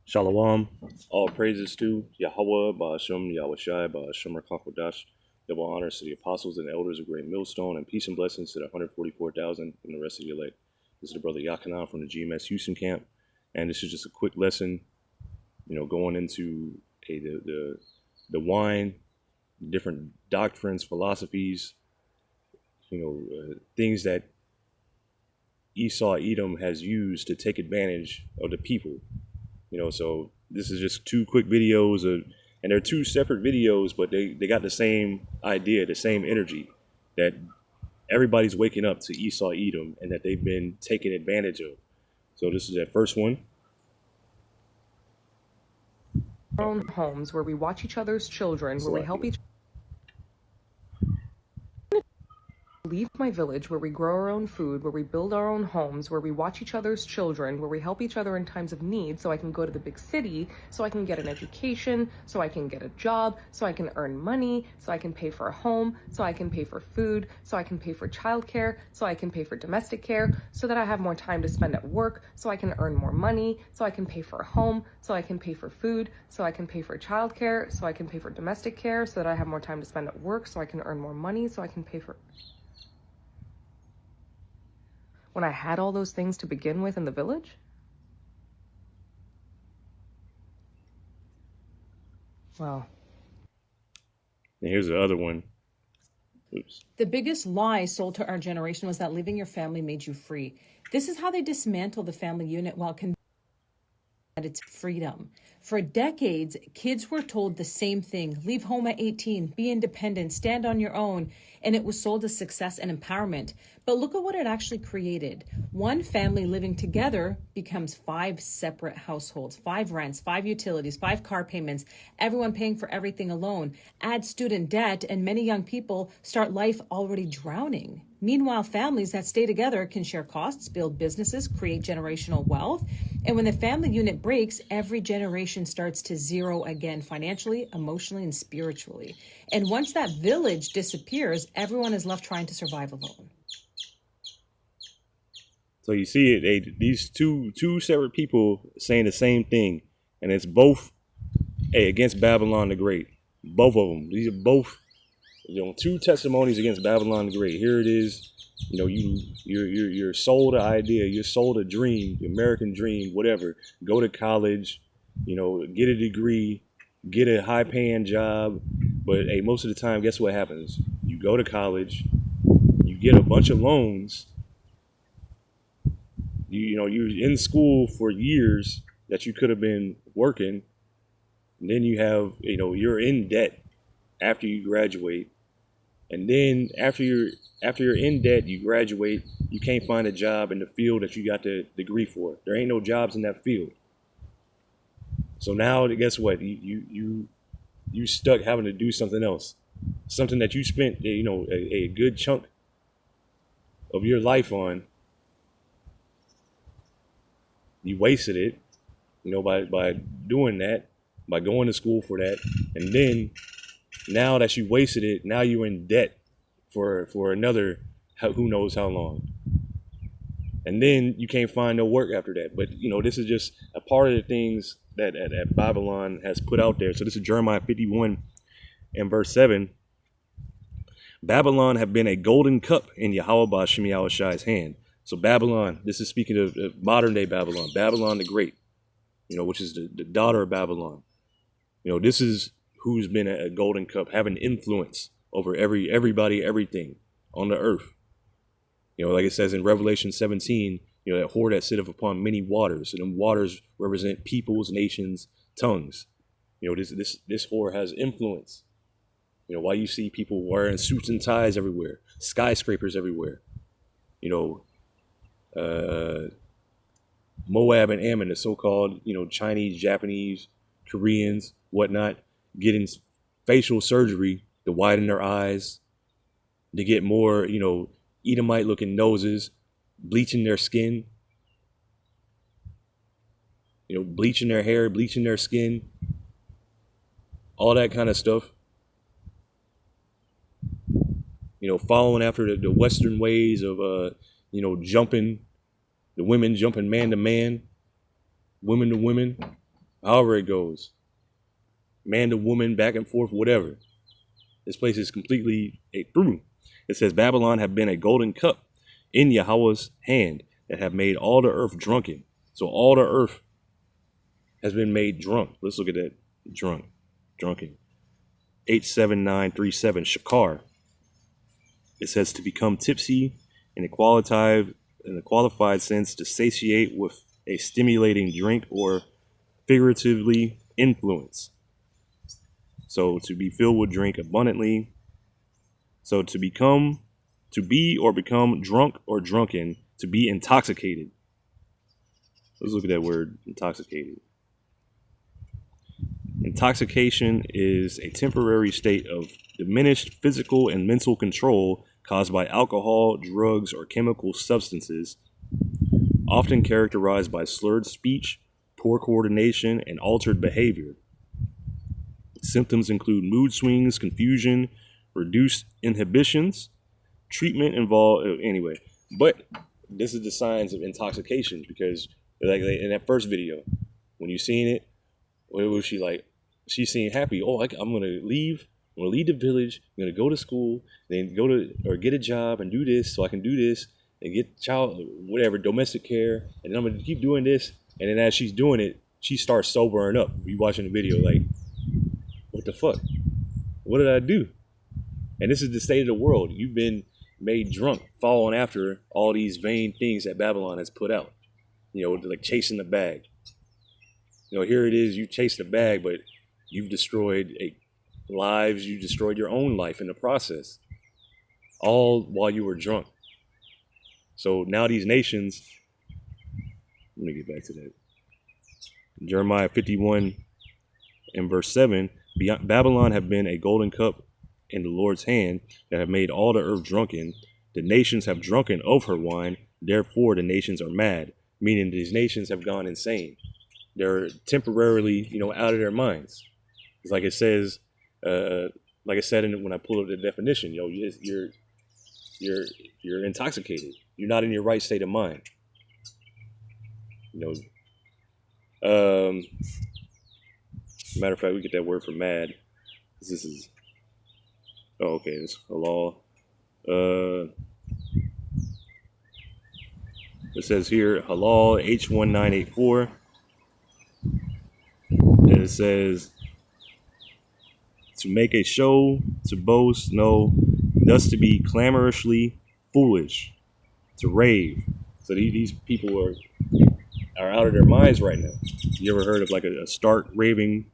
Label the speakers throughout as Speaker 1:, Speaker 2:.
Speaker 1: Shalom. All praises to Yahweh, Ba'ashem, Yahushai, Ba'ashem, Rakakwadash. Double honors to the apostles and elders of Great Millstone, and peace and blessings to the 144,000 and the rest of the elect. This is the brother Yakanan from the GMS Houston camp, and this is just a quick lesson, going into the wine, different doctrines, philosophies, things that Esau Edom has used to take advantage of the people. So this is just two quick videos and they're two separate videos, but they got the same idea, the same energy, that everybody's waking up to Esau Edom and that they've been taken advantage of. So this is that first one.
Speaker 2: Our own homes where we watch each other's children, where we help each leave my village, where we grow our own food, where we build our own homes, where we watch each other's children, where we help each other in times of need, so I can go to the big city, so I can get an education, so I can get a job, so I can earn money, so I can pay for a home, so I can pay for food, so I can pay for childcare, so I can pay for domestic care, so that I have more time to spend at work, so I can earn more money, so I can pay for a home, so I can pay for food, so I can pay for childcare, so I can pay for domestic care, so that I have more time to spend at work, so I can earn more money, so I can pay for... When I had all those things to begin with in the village? Well.
Speaker 1: And here's the other one. Oops.
Speaker 3: The biggest lie sold to our generation was that leaving your family made you free. This is how they dismantle the family unit while that it's freedom. For decades, kids were told the same thing: leave home at 18, be independent, stand on your own. And it was sold as success and empowerment. But look at what it actually created. One family living together becomes 5 separate households, 5 rents, 5 utilities, 5 car payments, everyone paying for everything alone. Add student debt, and many young people start life already drowning. Meanwhile, families that stay together can share costs, build businesses, create generational wealth. And when the family unit breaks, every generation starts to zero again, financially, emotionally, and spiritually. And once that village disappears, everyone is left trying to survive alone.
Speaker 1: So you see it, these two separate people saying the same thing, and it's both against Babylon the Great. Both of them. These are both two testimonies against Babylon the Great. Here it is. You're sold an idea, you're sold a dream, the American dream, whatever. Go to college, get a degree, get a high paying job. But hey, most of the time, guess what happens? You go to college, you get a bunch of loans. You're in school for years that you could have been working. And then you have, you're in debt after you graduate. And then after you're in debt, you graduate, you can't find a job in the field that you got the degree for. There ain't no jobs in that field. So now, guess what? You stuck having to do something else, something that you spent a good chunk of your life on. You wasted it, by doing that, by going to school for that, and then now that you wasted it, now you're in debt for another who knows how long. And then you can't find no work after that. But, this is just a part of the things that Babylon has put out there. So this is Jeremiah 51 and verse 7. Babylon have been a golden cup in Yahweh Ba'ashem Yahushai's hand. So Babylon, this is speaking of modern day Babylon, Babylon the Great, which is the daughter of Babylon. This is who's been a golden cup, having influence over everybody, everything on the earth. Like it says in Revelation 17, that whore that sitteth upon many waters, and them waters represent peoples, nations, tongues. This whore has influence. Why you see people wearing suits and ties everywhere, skyscrapers everywhere. Moab and Ammon, the so-called, Chinese, Japanese, Koreans, whatnot, getting facial surgery to widen their eyes, to get more, Edomite looking noses, bleaching their skin, bleaching their hair, bleaching their skin, all that kind of stuff. Following after the Western ways of, jumping, the women jumping man to man, women to women, however it goes, man to woman, back and forth, whatever. This place is completely through. It says Babylon have been a golden cup in Yahweh's hand that have made all the earth drunken. So all the earth has been made drunk. Let's look at that. Drunken. 87937 Shakar. It says to become tipsy in a qualified sense, to satiate with a stimulating drink, or figuratively influence. So to be filled with drink abundantly. So to be or become drunk or drunken, to be intoxicated. Let's look at that word, intoxicated. Intoxication is a temporary state of diminished physical and mental control caused by alcohol, drugs, or chemical substances, often characterized by slurred speech, poor coordination, and altered behavior. Symptoms include mood swings, confusion, reduced inhibitions. Treatment involved anyway. But this is the signs of intoxication, because like in that first video, when you seen it, what was she like? She seemed happy. Oh, I'm gonna leave. I'm gonna leave the village. I'm gonna go to school, then go to or get a job and do this, so I can do this and get domestic care, and then I'm gonna keep doing this. And then as she's doing it, she starts sobering up. You watching the video, like, what the fuck? What did I do? And this is the state of the world. You've been made drunk, following after all these vain things that Babylon has put out. Like chasing the bag. Here it is. You chase the bag, but you've destroyed lives. You destroyed your own life in the process, all while you were drunk. So now these nations. Let me get back to that. Jeremiah 51 and verse 7. Babylon have been a golden cup in the Lord's hand that have made all the earth drunken. The nations have drunken of her wine. Therefore, the nations are mad. Meaning these nations have gone insane. They're temporarily, out of their minds. It's like it says, like I said when I pulled up the definition, you're intoxicated. You're not in your right state of mind. Matter of fact, we get that word for mad. This is, it's halal. It says here, halal H1984. And it says, to make a show, to boast, no, thus to be clamorously foolish, to rave. So these people are out of their minds right now. You ever heard of like a stark raving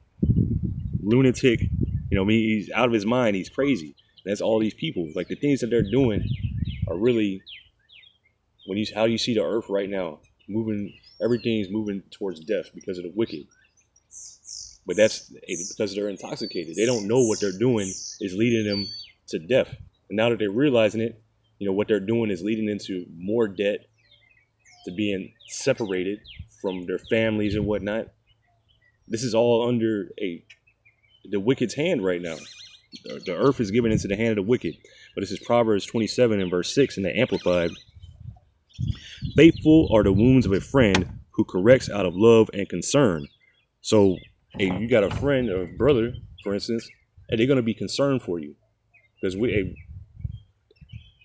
Speaker 1: lunatic? He's out of his mind. He's crazy. That's all these people. Like the things that they're doing are really, how you see the earth right now, everything's moving towards death because of the wicked. But that's because they're intoxicated. They don't know what they're doing is leading them to death. And now that they're realizing it, what they're doing is leading into more debt, to being separated from their families and whatnot. This is all under the wicked's hand right now. The earth is given into the hand of the wicked. But this is Proverbs 27 and verse 6 in the Amplified. Faithful are the wounds of a friend who corrects out of love and concern. So, you got a friend or a brother, for instance, and they're going to be concerned for you because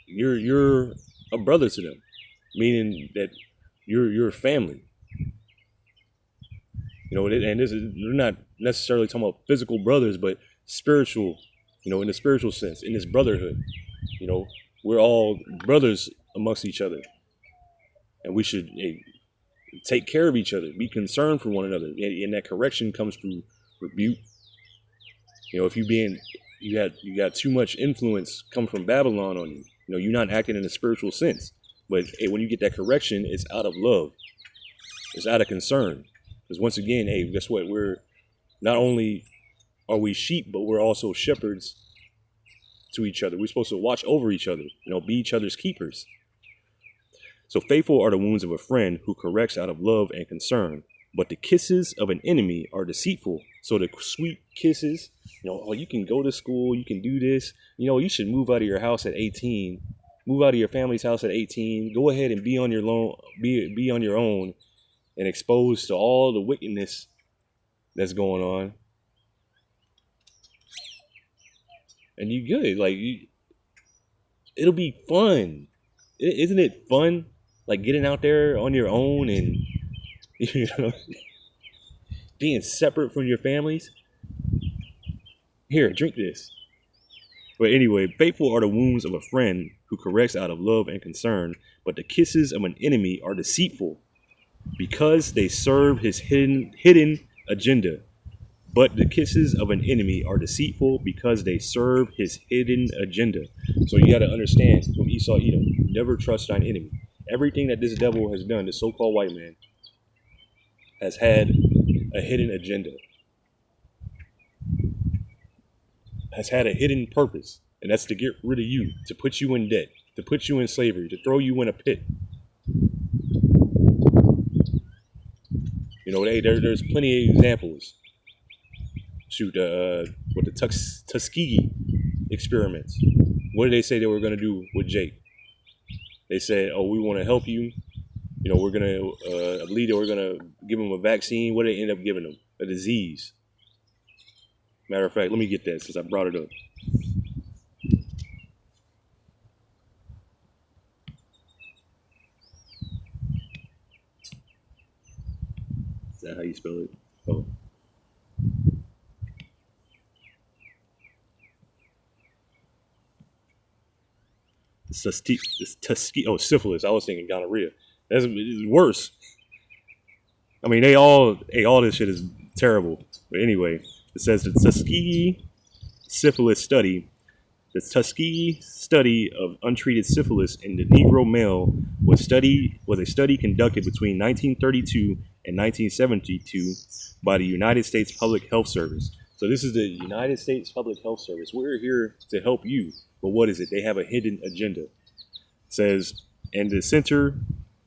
Speaker 1: you're a brother to them, meaning that you're a family. And we're not necessarily talking about physical brothers, but spiritual, in the spiritual sense, in this brotherhood. We're all brothers amongst each other, and we should take care of each other, be concerned for one another, and that correction comes through rebuke. If you got too much influence come from Babylon on you, you're not acting in a spiritual sense. But when you get that correction, it's out of love, it's out of concern. Because once again, guess what? We're not only are we sheep, but we're also shepherds to each other. We're supposed to watch over each other, be each other's keepers. So faithful are the wounds of a friend who corrects out of love and concern, but the kisses of an enemy are deceitful. So the sweet kisses, you can go to school, you can do this, you should move out of your house at 18, move out of your family's house at 18, go ahead and be on your own and exposed to all the wickedness that's going on, and you good. Like it'll be fun. Isn't it fun? Like getting out there on your own and you know being separate from your families. Here, drink this. But anyway, faithful are the wounds of a friend who corrects out of love and concern, but the kisses of an enemy are deceitful because they serve his hidden agenda. But the kisses of an enemy are deceitful because they serve his hidden agenda. So you got to understand from Esau Edom, never trust thine enemy. Everything that this devil has done, this so-called white man, has had a hidden agenda, has had a hidden purpose, and that's to get rid of you, to put you in debt, to put you in slavery, to throw you in a pit. You know, there's plenty of examples. Shoot, with the Tuskegee experiments, what did they say they were going to do with Jake? They said, oh, we want to help you. You know, we're going to, I believe they were going to give him a vaccine. What did they end up giving him? A disease. Matter of fact, let me get that since I brought it up. Is that how you spell it? Oh. Tuskegee. Oh, syphilis. I was thinking gonorrhea. That's worse. I mean, all this shit is terrible. But anyway, it says the Tuskegee syphilis study. The Tuskegee study of untreated syphilis in the Negro male was a study conducted between 1932 and 1972 by the United States Public Health Service. So this is the United States Public Health Service. We're here to help you. But what is it? They have a hidden agenda. It says, and the Center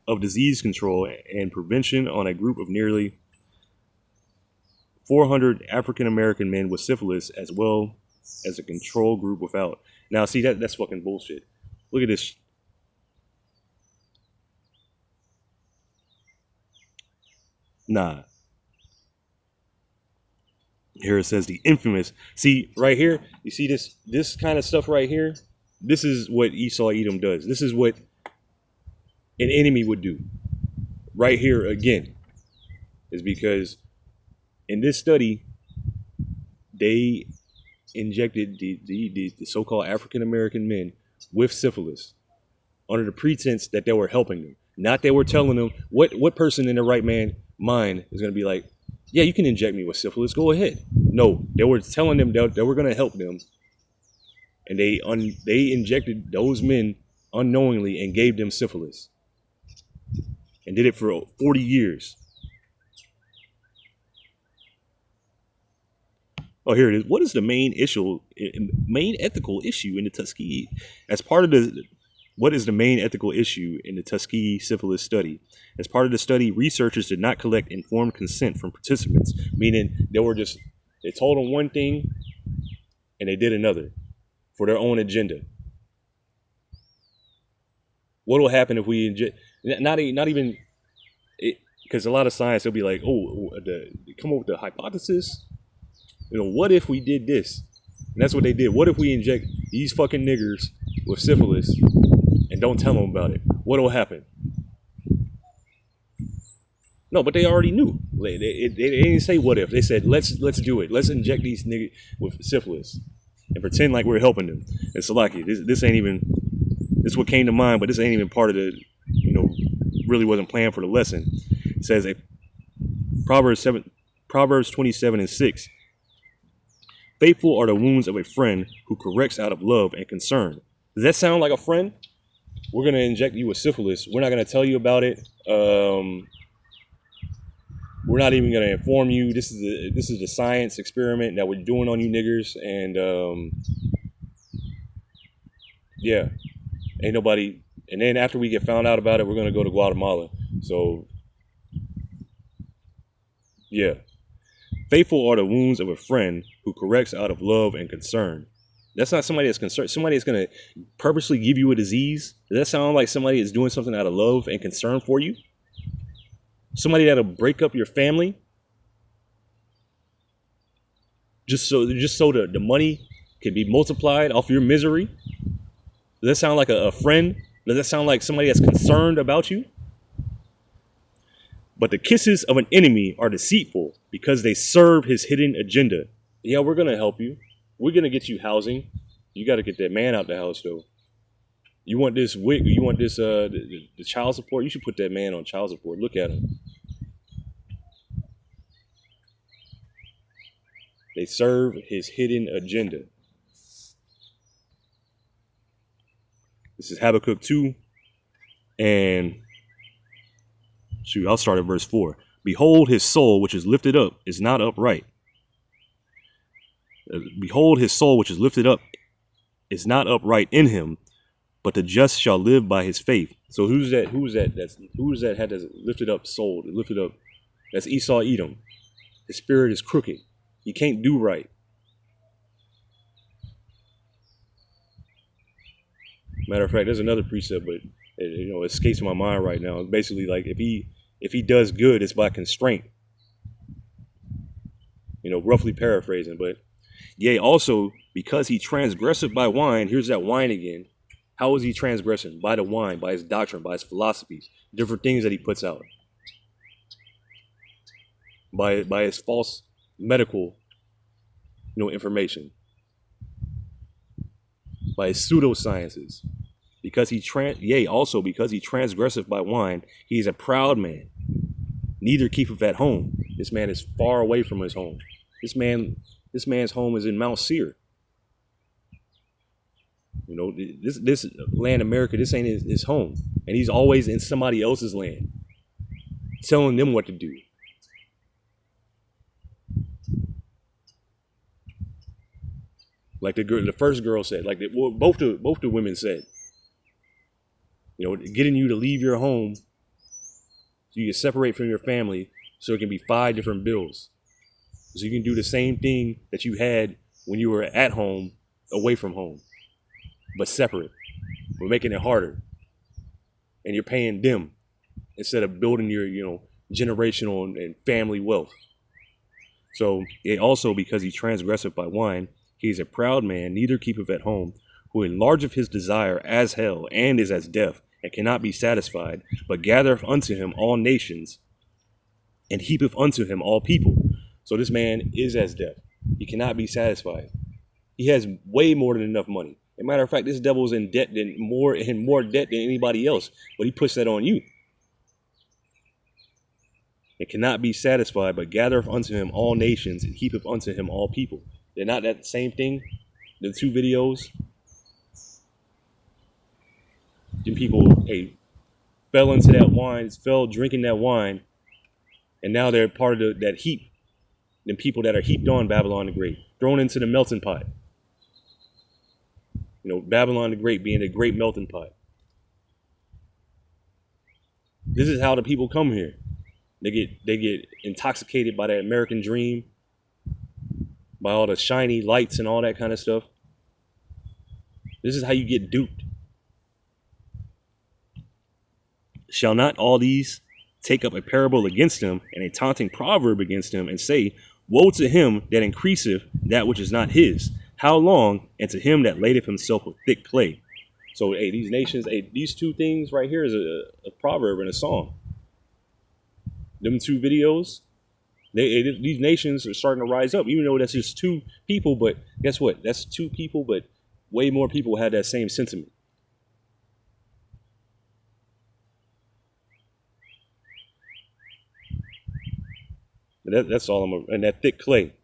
Speaker 1: of Disease Control and Prevention on a group of nearly 400 African American men with syphilis, as well as a control group without. Now, see, that's fucking bullshit. Look at this. Nah. Here it says the infamous. See, right here, you see this kind of stuff right here? This is what Esau Edom does. This is what an enemy would do. Right here again. Is because in this study, they injected the so-called African American men with syphilis under the pretense that they were helping them. Not they were telling them what person in their right mind is going to be like, yeah, you can inject me with syphilis. Go ahead. No, they were telling them that they were going to help them. And they injected those men unknowingly and gave them syphilis. And did it for 40 years. Oh, here it is. What is the main ethical issue in the Tuskegee? What is the main ethical issue in the Tuskegee syphilis study? As part of the study, researchers did not collect informed consent from participants, meaning they told them one thing and they did another for their own agenda. What will happen if we inject? Not even because a lot of science will be like, come up with the hypothesis. You know, what if we did this? And that's what they did. What if we inject these fucking niggers with syphilis and don't tell them about it? What will happen? No, but they already knew. They didn't say what if. They said, let's do it. Let's inject these niggas with syphilis and pretend like we're helping them. And Salaki, this ain't even, this is what came to mind, but this ain't even part of the, really wasn't planned for the lesson. It says, Proverbs 27:6. Faithful are the wounds of a friend who corrects out of love and concern. Does that sound like a friend? We're going to inject you with syphilis. We're not going to tell you about it. We're not even going to inform you. This is the science experiment that we're doing on you niggers. And yeah, ain't nobody. And then after we get found out about it, we're going to go to Guatemala. So yeah. Faithful are the wounds of a friend who corrects out of love and concern. That's not somebody that's concerned. Somebody that's going to purposely give you a disease. Does that sound like somebody is doing something out of love and concern for you? Somebody that'll break up your family? just so the money can be multiplied off your misery? Does that sound like a friend? Does that sound like somebody that's concerned about you? But the kisses of an enemy are deceitful because they serve his hidden agenda. Yeah, we're going to help you. We're going to get you housing. You got to get that man out the house, though. You want this WIC, you want this the child support, you should put that man on child support. Look at him. They serve his hidden agenda. This is Habakkuk 2. And I'll start at verse 4. Behold, his soul, which is lifted up, is not upright. Behold, his soul, which is lifted up, is not upright in him, but the just shall live by his faith. So who's that? Who's that had this lifted up soul? Lifted up. That's Esau Edom. His spirit is crooked. He can't do right. Matter of fact, there's another precept, but it escapes my mind right now. It's basically like if he does good, it's by constraint. Roughly paraphrasing, but yea, also because he transgresseth by wine. Here's that wine again. How is he transgressing? By the wine, by his doctrine, by his philosophies, different things that he puts out, by his false medical, information, by his pseudosciences. Because also because he transgresseth by wine, he is a proud man, neither keepeth at home. This man is far away from his home. This man's home is in Mount Seir. This land, America, this ain't his home. And he's always in somebody else's land, telling them what to do. Like the first girl said, both the women said, getting you to leave your home so you can separate from your family so it can be 5 different bills. So you can do the same thing that you had when you were at home, away from home, but separate. We're making it harder. And you're paying them instead of building your, generational and family wealth. So also because he transgresseth by wine, he is a proud man, neither keepeth at home, who enlargeth his desire as hell, and is as death, and cannot be satisfied, but gathereth unto him all nations, and heapeth unto him all people. So this man is as death. He cannot be satisfied. He has way more than enough money. As a matter of fact, this devil is in debt more debt than anybody else, but he puts that on you. It cannot be satisfied, but gathereth unto him all nations, and heapeth unto him all people. They're not that same thing? The 2 videos? Then people, fell into that wine, fell drinking that wine, and now they're part of that heap. Them people that are heaped on Babylon the Great, thrown into the melting pot. Babylon the Great being a great melting pot. This is how the people come here. They get intoxicated by that American dream, by all the shiny lights and all that kind of stuff. This is how you get duped. Shall not all these take up a parable against him and a taunting proverb against him, and say, woe to him that increaseth that which is not his. How long? And to him that ladeth himself with thick clay. So, these nations, these 2 things right here is a proverb and a song. Them 2 videos, these nations are starting to rise up, even though that's just 2 people. But guess what? That's 2 people, but way more people had that same sentiment. That's all and that thick clay.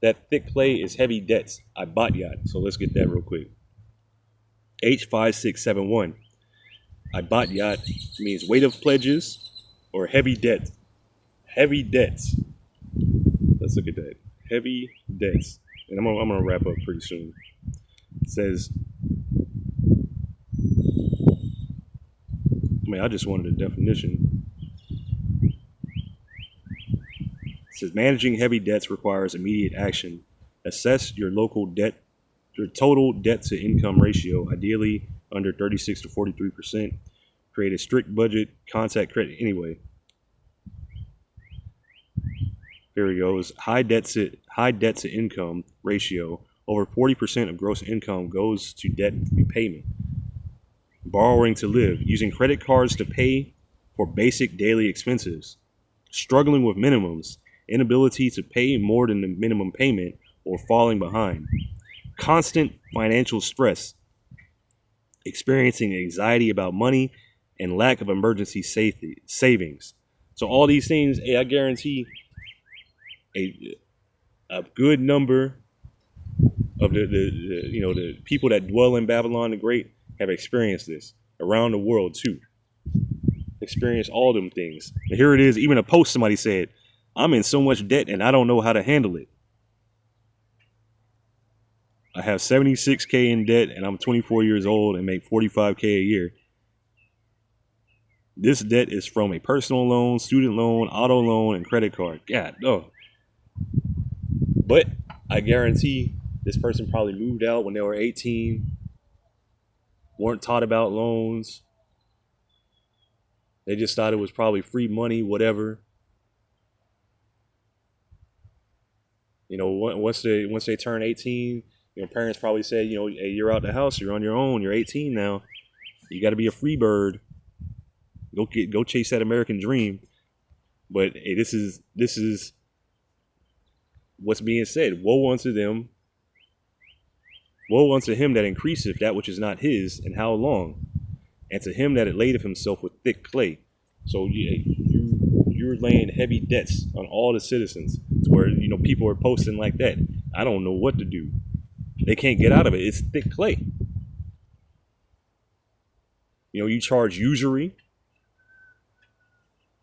Speaker 1: That thick clay is heavy debts. Ibadyat. So let's get that real quick. H5671. Ibadyat means weight of pledges or heavy debt. Heavy debts. Let's look at that. Heavy debts. And I'm gonna wrap up pretty soon. It says, I just wanted a definition. It says managing heavy debts requires immediate action. Assess your total debt to income ratio, ideally under 36 to 43%. Create a strict budget, contact credit anyway. Here we go. Is high debt to income ratio. Over 40% of gross income goes to debt repayment. Borrowing to live, using credit cards to pay for basic daily expenses. Struggling with minimums, inability to pay more than the minimum payment or falling behind. Constant financial stress, experiencing anxiety about money and lack of emergency safety savings. So all these things, hey, I guarantee a good number of the people that dwell in Babylon the Great have experienced this around the world too. Experienced all them things. And here it is, even a post somebody said, I'm in so much debt and I don't know how to handle it. I have 76K in debt and I'm 24 years old and make 45K a year. This debt is from a personal loan, student loan, auto loan, and credit card. God, no. But I guarantee this person probably moved out when they were 18, weren't taught about loans. They just thought it was probably free money, whatever. You know, once they turn 18, parents probably said, hey, you're out the house, you're on your own, you're 18 now. You got to be a free bird. Go chase that American dream. But hey, this is what's being said. Woe unto them. Woe unto him that increaseth that which is not his, and how long? And to him that it ladeth himself with thick clay. So you're laying heavy debts on all the citizens, where people are posting like that. I don't know what to do. They can't get out of it. It's thick clay. You charge usury.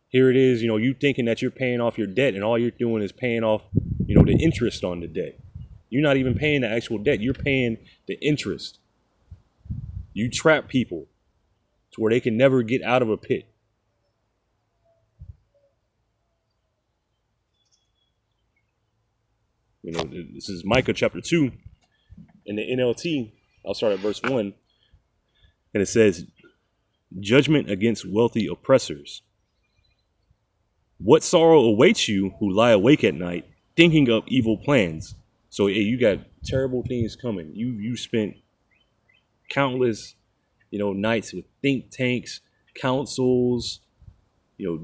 Speaker 1: Here it is, you thinking that you're paying off your debt, and all you're doing is paying off, the interest on the debt. You're not even paying the actual debt. You're paying the interest. You trap people to where they can never get out of a pit. This is Micah chapter 2 in the NLT. I'll start at verse 1. And it says, judgment against wealthy oppressors. What sorrow awaits you who lie awake at night, thinking of evil plans. So hey, you got terrible things coming. You spent countless, nights with think tanks, councils,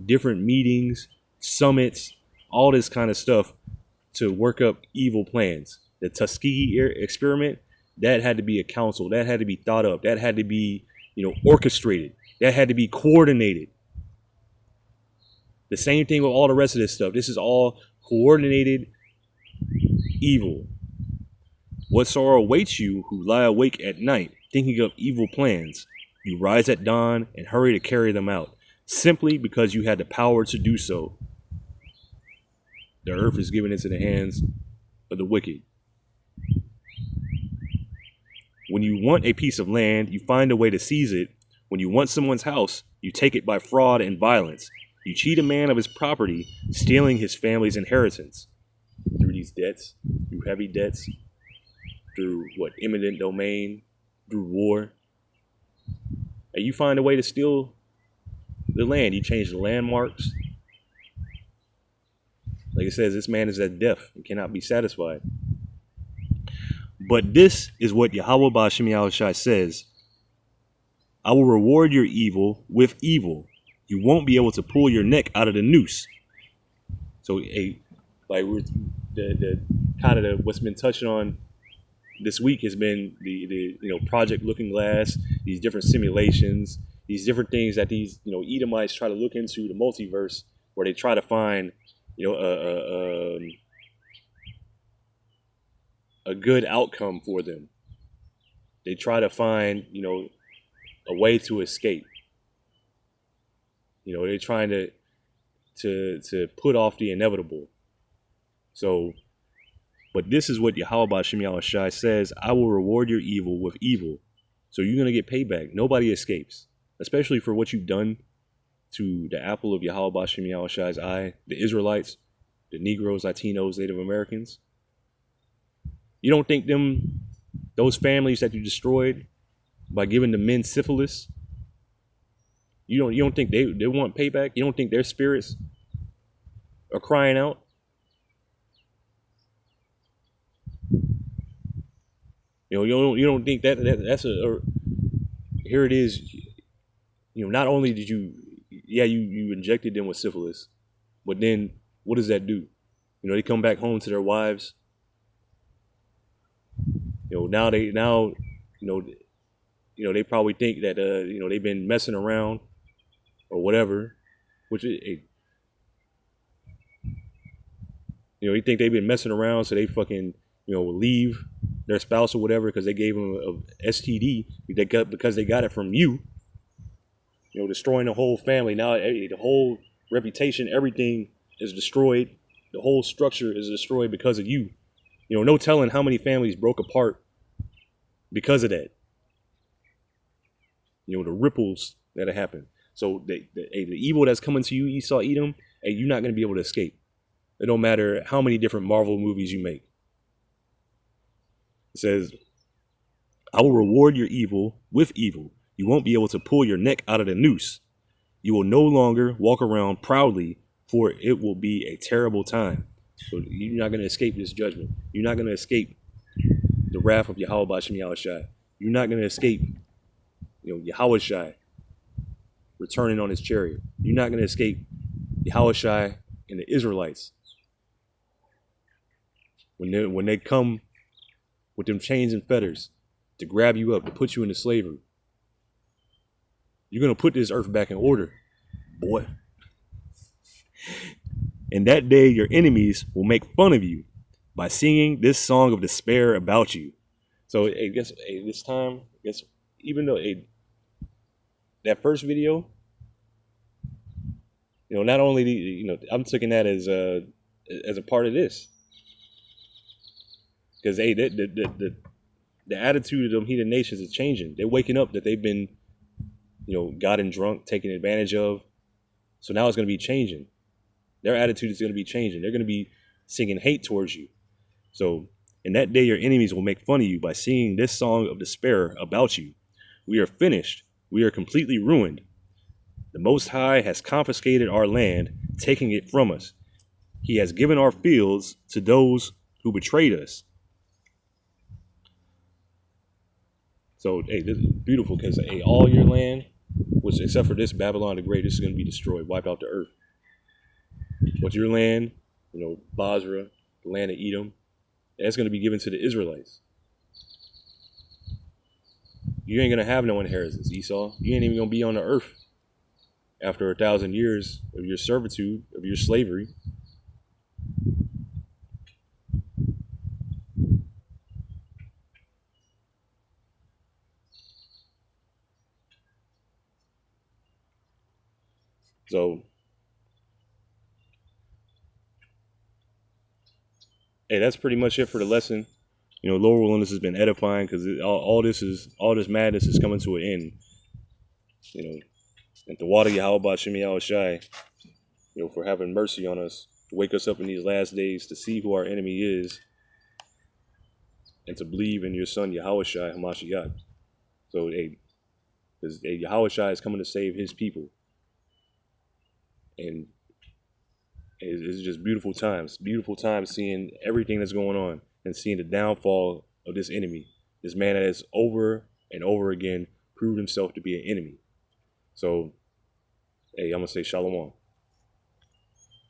Speaker 1: different meetings, summits, all this kind of stuff to work up evil plans. The Tuskegee experiment, that had to be a council. That had to be thought up. That had to be, orchestrated. That had to be coordinated. The same thing with all the rest of this stuff. This is all coordinated evil. What sorrow awaits you who lie awake at night, thinking of evil plans? You rise at dawn and hurry to carry them out, simply because you had the power to do so. The earth is given into the hands of the wicked. When you want a piece of land, you find a way to seize it. When you want someone's house, you take it by fraud and violence. You cheat a man of his property, stealing his family's inheritance. Through these debts, through heavy debts, through eminent domain, through war. And you find a way to steal the land. You change the landmarks. Like it says, this man is at death and cannot be satisfied. But this is what Yahweh Ba'Shem Yahushai says. I will reward your evil with evil. You won't be able to pull your neck out of the noose. So, what's been touched on this week has been the Project Looking Glass, these different simulations, these different things that these Edomites try to look into, the multiverse, where they try to find a good outcome for them. They try to find a way to escape. They're trying to put off the inevitable. So, but this is what Yahweh Ba'Shem Yahushai says, I will reward your evil with evil. So you're going to get payback. Nobody escapes, especially for what you've done to the apple of Yahweh Ba'Shem Yahushai's eye, the Israelites, the Negroes, Latinos, Native Americans. You don't think those families that you destroyed by giving the men syphilis, you don't think they want payback? You don't think their spirits are crying out? You don't think that's here it is. Not only did you injected them with syphilis, but then what does that do? They come back home to their wives. They probably think that they've been messing around or whatever, which you think they've been messing around, so they fucking leave their spouse or whatever because they gave them a STD because they got it from you. Destroying the whole family. Now the whole reputation, everything is destroyed. The whole structure is destroyed because of you. No telling how many families broke apart because of that. The ripples that have happened. So the evil that's coming to you, Esau, Edom, you're not going to be able to escape. It don't matter how many different Marvel movies you make. It says, I will reward your evil with evil. You won't be able to pull your neck out of the noose. You will no longer walk around proudly, for it will be a terrible time. So you're not going to escape this judgment. You're not going to escape the wrath of Yahweh B'Shem Yahushai. You're not going to escape, Yahushai returning on his chariot. You're not going to escape Yahushai and the Israelites. When they come with them chains and fetters to grab you up, to put you into slavery, you're going to put this earth back in order, boy. And that day your enemies will make fun of you by singing this song of despair about you. So I guess this time, even though that first video, not only I'm taking that as a part of this, because the attitude of them heathen nations is changing. They're waking up that they've been gotten drunk, taken advantage of. So now it's going to be changing. Their attitude is going to be changing. They're going to be singing hate towards you. So in that day, your enemies will make fun of you by singing this song of despair about you. We are finished. We are completely ruined. The Most High has confiscated our land, taking it from us. He has given our fields to those who betrayed us. So, this is beautiful because, all your land, which except for this Babylon the Great, this is going to be destroyed, wipe out the earth. But your land, Basra, the land of Edom, that's going to be given to the Israelites. You ain't going to have no inheritance, Esau. You ain't even going to be on the earth after 1,000 years of your servitude, of your slavery. So, that's pretty much it for the lesson. Lord willing, this has been edifying because all this madness is coming to an end. And the water Yahweh B'Shem Yahushai, for having mercy on us, to wake us up in these last days to see who our enemy is, and to believe in your son Yahushai Hamashiach. So, because Yahushai is coming to save his people. And it's just beautiful times seeing everything that's going on and seeing the downfall of this enemy, this man that has over and over again proved himself to be an enemy. So, I'm going to say shalom.